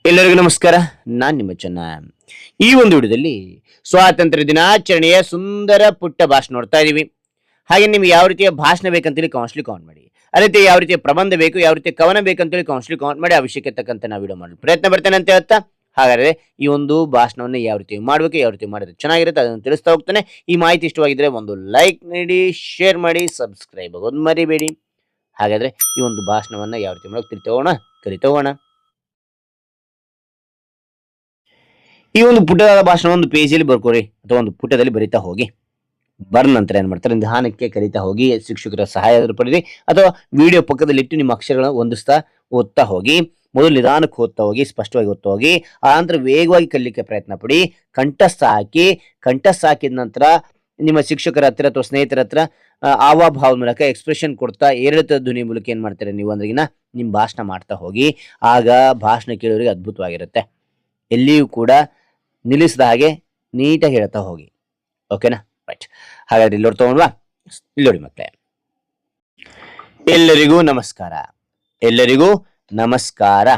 ಎಲ್ಲರಿಗೂ ನಮಸ್ಕಾರ. ನಾನು ನಿಮ್ಮ ಚೆನ್ನ. ಈ ಒಂದು ವಿಡಿಯೋದಲ್ಲಿ ಸ್ವಾತಂತ್ರ್ಯ ದಿನಾಚರಣೆಯ ಸುಂದರ ಪುಟ್ಟ ಭಾಷಣ ನೋಡ್ತಾ ಇದೀವಿ. ಹಾಗೆ ನಿಮ್ಗೆ ಯಾವ ರೀತಿಯ ಭಾಷಣ ಬೇಕಂತೇಳಿ ಕೌನ್ಸ್ಲಿ ಕೌಂಟ್ ಮಾಡಿ. ಅದೇ ರೀತಿ ಯಾವ ರೀತಿಯ ಪ್ರಬಂಧ ಬೇಕು, ಯಾವ ರೀತಿಯ ಕವನ ಬೇಕಂತೇಳಿ ಕೌನ್ಸ್ಲಿ ಕೌಂಟ್ ಮಾಡಿ. ಆ ವಿಷಯಕ್ಕೆ ತಕ್ಕಂತೆ ನಾವು ವಿಡಿಯೋ ಮಾಡಲು ಪ್ರಯತ್ನ ಬರ್ತೇನೆ ಅಂತ ಹೇಳ್ತಾ, ಹಾಗಾದ್ರೆ ಈ ಒಂದು ಭಾಷಣವನ್ನು ಯಾವ ರೀತಿ ಮಾಡಬೇಕು, ಯಾವ ರೀತಿ ಮಾಡಿದ್ರೆ ಚೆನ್ನಾಗಿರುತ್ತೆ ಅದನ್ನು ತಿಳಿಸ್ತಾ ಹೋಗ್ತಾನೆ. ಈ ಮಾಹಿತಿ ಇಷ್ಟವಾಗಿದ್ರೆ ಒಂದು ಲೈಕ್ ನೀಡಿ, ಶೇರ್ ಮಾಡಿ, ಸಬ್ಸ್ಕ್ರೈಬ್ ಆಗೋದು ಮರಿಬೇಡಿ. ಹಾಗಾದ್ರೆ ಈ ಒಂದು ಭಾಷಣವನ್ನ ಯಾವ ರೀತಿ ಮಾಡೋಕೆ ಕಲಿತೋಗೋಣ. ಈ ಒಂದು ಪುಟದ ಭಾಷಣ ಒಂದು ಪೇಜಲ್ಲಿ ಬರ್ಕೋರಿ ಅಥವಾ ಒಂದು ಪುಟದಲ್ಲಿ ಬರಿತಾ ಹೋಗಿ. ಬರ್ದ ನಂತರ ಏನ್ ಮಾಡ್ತಾರೆ, ನಿಧಾನಕ್ಕೆ ಕಲಿತಾ ಹೋಗಿ. ಶಿಕ್ಷಕರ ಸಹಾಯ ಪಡೆದಿ ಅಥವಾ ವಿಡಿಯೋ ಪಕ್ಕದಲ್ಲಿ ಇಟ್ಟು ನಿಮ್ಮ ಅಕ್ಷರಗಳನ್ನು ಹೊಂದಿಸ್ತಾ ಓದ್ತಾ ಹೋಗಿ. ಮೊದಲು ನಿಧಾನಕ್ಕೆ ಓದ್ತಾ ಹೋಗಿ, ಸ್ಪಷ್ಟವಾಗಿ ಓದ್ತಾ ಹೋಗಿ. ಆ ನಂತರ ವೇಗವಾಗಿ ಕಲಿಲಿಕ್ಕೆ ಪ್ರಯತ್ನ ಪಡಿ. ಕಂಠಸ್ಥ ಹಾಕಿದ ನಂತರ ನಿಮ್ಮ ಶಿಕ್ಷಕರ ಹತ್ರ ಅಥವಾ ಸ್ನೇಹಿತರ ಹತ್ರ ಹಾವಭಾವ ಮೂಲಕ ಎಕ್ಸ್ಪ್ರೆಷನ್ ಕೊಡ್ತಾ ಏರಿಳಿತ ಧ್ವನಿ ಮೂಲಕ ಏನ್ ಮಾಡ್ತಾರೆ ನೀವು ಅಂದ್ರಿಗಿನ ನಿಮ್ ಭಾಷಣ ಮಾಡ್ತಾ ಹೋಗಿ. ಆಗ ಭಾಷಣ ಕೇಳೋರಿಗೆ ಅದ್ಭುತವಾಗಿರುತ್ತೆ. ಎಲ್ಲಿಯೂ ಕೂಡ ನಿಲ್ಲಿಸಿದ ಹಾಗೆ ನೀಟಾಗಿ ಹೇಳ್ತಾ ಹೋಗಿ. ಓಕೆನಾ? ರೈಟ್. ಹಾಗಾದ್ರೆ ಇಲ್ಲಿ ತಗೊಂಡ್ವಾ, ಇಲ್ಲಿ ನೋಡಿ ಮಕ್ಕಳೇ. ಎಲ್ಲರಿಗೂ ನಮಸ್ಕಾರ. ಎಲ್ಲರಿಗೂ ನಮಸ್ಕಾರ.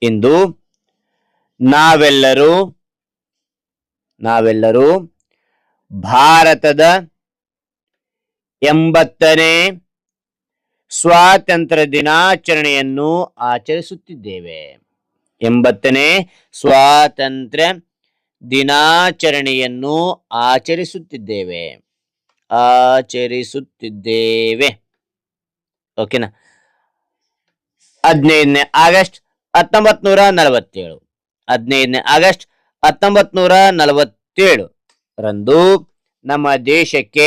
ಇಂದು ನಾವೆಲ್ಲರೂ ಭಾರತದ 80ನೇ ಸ್ವಾತಂತ್ರ್ಯ ದಿನಾಚರಣೆಯನ್ನು ಆಚರಿಸುತ್ತಿದ್ದೇವೆ. 80ನೇ ಸ್ವಾತಂತ್ರ್ಯ ದಿನಾಚರಣೆಯನ್ನು ಆಚರಿಸುತ್ತಿದ್ದೇವೆ. ಓಕೆನಾ? 15ನೇ ಆಗಸ್ಟ್ 1947. 15ನೇ ಆಗಸ್ಟ್ 1947 ರಂದು ನಮ್ಮ ದೇಶಕ್ಕೆ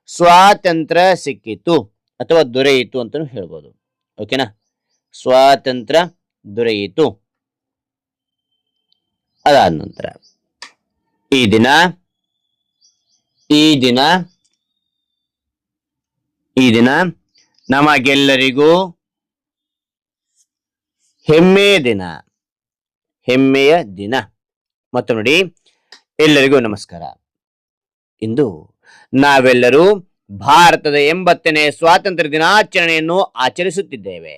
ಸ್ವಾತಂತ್ರ್ಯ ಸಿಕ್ಕಿತು ಅಥವಾ ದೊರೆಯಿತು ಅಂತಾನು ಹೇಳ್ಬೋದು. ಓಕೆನಾ? ಸ್ವಾತಂತ್ರ್ಯ ದೊರೆಯಿತು. ಅದಾದ ನಂತರ ಈ ದಿನ ನಮಗೆಲ್ಲರಿಗೂ ಹೆಮ್ಮೆಯ ದಿನ. ಮತ್ತು ನೋಡಿ, ಎಲ್ಲರಿಗೂ ನಮಸ್ಕಾರ. ಇಂದು ನಾವೆಲ್ಲರೂ ಭಾರತದ 80ನೇ ಸ್ವಾತಂತ್ರ್ಯ ದಿನಾಚರಣೆಯನ್ನು ಆಚರಿಸುತ್ತಿದ್ದೇವೆ.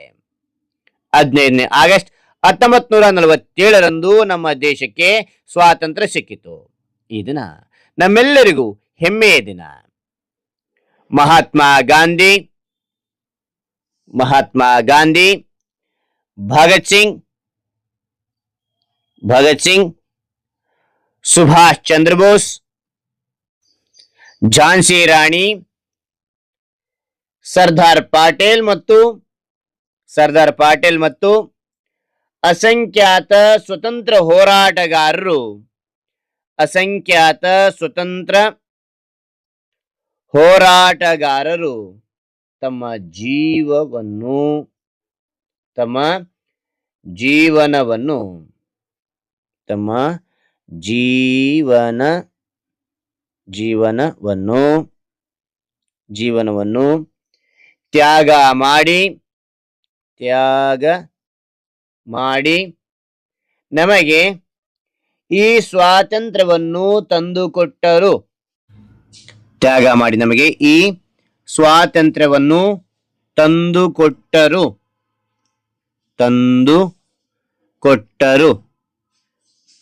15ನೇ ಆಗಸ್ಟ್ 1947 ರಂದು ನಮ್ಮ ದೇಶಕ್ಕೆ ಸ್ವಾತಂತ್ರ್ಯ ಸಿಕ್ಕಿತು. ಈ ದಿನ ನಮ್ಮೆಲ್ಲರಿಗೂ ಹೆಮ್ಮೆಯ ದಿನ. ಮಹಾತ್ಮ ಗಾಂಧಿ, ಭಗತ್ ಸಿಂಗ್, ಸುಭಾಷ್ ಚಂದ್ರ ಬೋಸ್, ಝಾನ್ಸಿ ರಾಣಿ, ಸರ್ದಾರ್ ಪಾಟೀಲ್ ಮತ್ತು ಅಸಂಖ್ಯಾತ ಸ್ವತಂತ್ರ ಹೋರಾಟಗಾರರು ತಮ್ಮ ಜೀವನವನ್ನು ತ್ಯಾಗ ಮಾಡಿ ನಮಗೆ ಈ ಸ್ವಾತಂತ್ರ್ಯವನ್ನು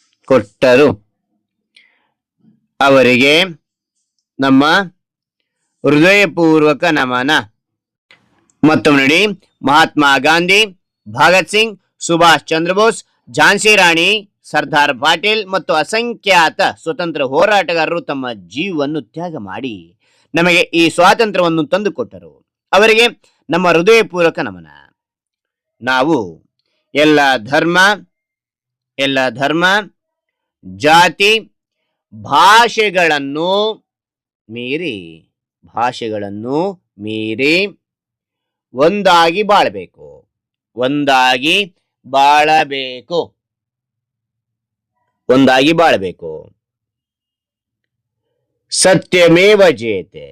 ತಂದುಕೊಟ್ಟರು. ಅವರಿಗೆ ನಮ್ಮ ಹೃದಯಪೂರ್ವಕ ನಮನ. ಮತ್ತೊಮ್ಮೆ ನೋಡಿ, ಮಹಾತ್ಮ ಗಾಂಧಿ, ಭಗತ್ ಸಿಂಗ್, ಸುಭಾಷ್ ಚಂದ್ರ ಬೋಸ್, ಝಾನ್ಸಿ ರಾಣಿ, ಸರ್ದಾರ್ ಪಾಟೀಲ್ ಮತ್ತು ಅಸಂಖ್ಯಾತ ಸ್ವತಂತ್ರ ಹೋರಾಟಗಾರರು ತಮ್ಮ ಜೀವವನ್ನು ತ್ಯಾಗ ಮಾಡಿ ನಮಗೆ ಈ ಸ್ವಾತಂತ್ರ್ಯವನ್ನು ತಂದುಕೊಟ್ಟರು. ಅವರಿಗೆ ನಮ್ಮ ಹೃದಯಪೂರ್ವಕ ನಮನ. ನಾವು ಎಲ್ಲ ಧರ್ಮ, ಜಾತಿ, ಭಾಷೆಗಳನ್ನು ಮೀರಿ ಒಂದಾಗಿ ಬಾಳಬೇಕು. ಸತ್ಯಮೇವ ಜಯತೆ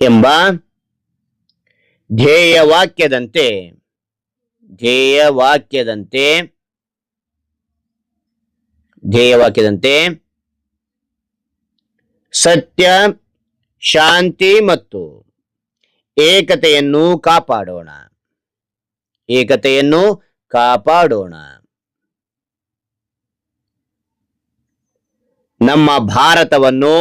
ಎಂಬ ಧ್ಯೇಯವಾಕ್ಯದಂತೆ ಸತ್ಯ, ಶಾಂತಿ ಮತ್ತು ಏಕತೆಯನ್ನು ಕಾಪಾಡೋಣ. ಏಕತೆಯನ್ನು ಕಾಪಾಡೋಣ. ನಮ್ಮ ಭಾರತವನ್ನು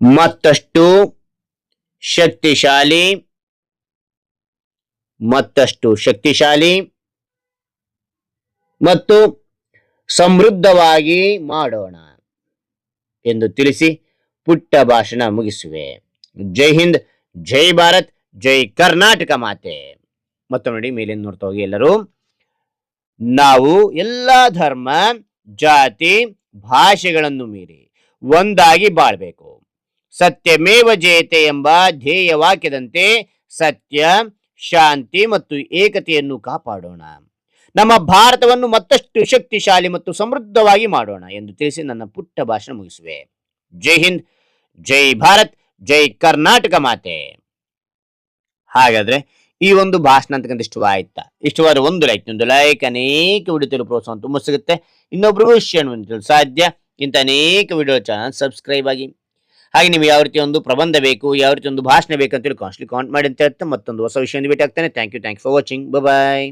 ಮತ್ತಷ್ಟು ಶಕ್ತಿಶಾಲಿ ಮತ್ತು ಸಮೃದ್ಧವಾಗಿ ಮಾಡೋಣ ಎಂದು ತಿಳಿಸಿ ಪುಟ್ಟ ಭಾಷಣ ಮುಗಿಸುವೆ. ಜೈ ಹಿಂದ್, ಜೈ ಭಾರತ್, ಜೈ ಕರ್ನಾಟಕ ಮಾತೆ. ಮತ್ತೊಮ್ಮೆ ನೋಡಿ, ಮೇಲೆ ನೋಡ್ತಾ ಹೋಗಿ ಎಲ್ಲರೂ. ನಾವು ಎಲ್ಲ ಧರ್ಮ, ಜಾತಿ, ಭಾಷೆಗಳನ್ನು ಮೀರಿ ಒಂದಾಗಿ ಬಾಳ್ಬೇಕು. ಸತ್ಯಮೇವ ಜಯತೆ ಎಂಬ ಧ್ಯೇಯ ವಾಕ್ಯದಂತೆ ಸತ್ಯ, ಶಾಂತಿ ಮತ್ತು ಏಕತೆಯನ್ನು ಕಾಪಾಡೋಣ. ನಮ್ಮ ಭಾರತವನ್ನು ಮತ್ತಷ್ಟು ಶಕ್ತಿಶಾಲಿ ಮತ್ತು ಸಮೃದ್ಧವಾಗಿ ಮಾಡೋಣ ಎಂದು ತಿಳಿಸಿ ನನ್ನ ಪುಟ್ಟ ಭಾಷಣ ಮುಗಿಸುವೆ. ಜೈ ಹಿಂದ್, ಜೈ ಭಾರತ್, ಜೈ ಕರ್ನಾಟಕ ಮಾತೆ. ಹಾಗಾದ್ರೆ ಈ ಒಂದು ಭಾಷಣ ಅಂತಕ್ಕಂಥ ಇಷ್ಟವಾದ ಒಂದು ಲೈಕ್ ಅನೇಕ ವಿಡಿಯೋ ಪ್ರೋತ್ಸಾಹ ತುಂಬ ಸಿಗುತ್ತೆ. ಇನ್ನೊಬ್ರಿಗೂ ವಿಷಯ ಸಾಧ್ಯ. ಇಂಥ ಅನೇಕ ವಿಡಿಯೋ ಚಾನಲ್ ಸಬ್ಸ್ಕ್ರೈಬ್ ಆಗಿ. ಹಾಗೆ ನೀವು ಯಾವ ರೀತಿ ಒಂದು ಪ್ರಬಂಧ ಬೇಕು, ಯಾವ ರೀತಿ ಒಂದು ಭಾಷಣ ಬೇಕು ಅಂತೇಳಿ ಕಾನ್ಸ್ಟ್ಲಿ ಕಾಮೆಂಟ್ ಮಾಡಿ ಅಂತ ಹೇಳ್ತಾ ಮತ್ತೊಂದು ಹೊಸ ವಿಷಯ ಭೇಟಿ ಆಗ್ತಾನೆ. Thank you for watching. Bye.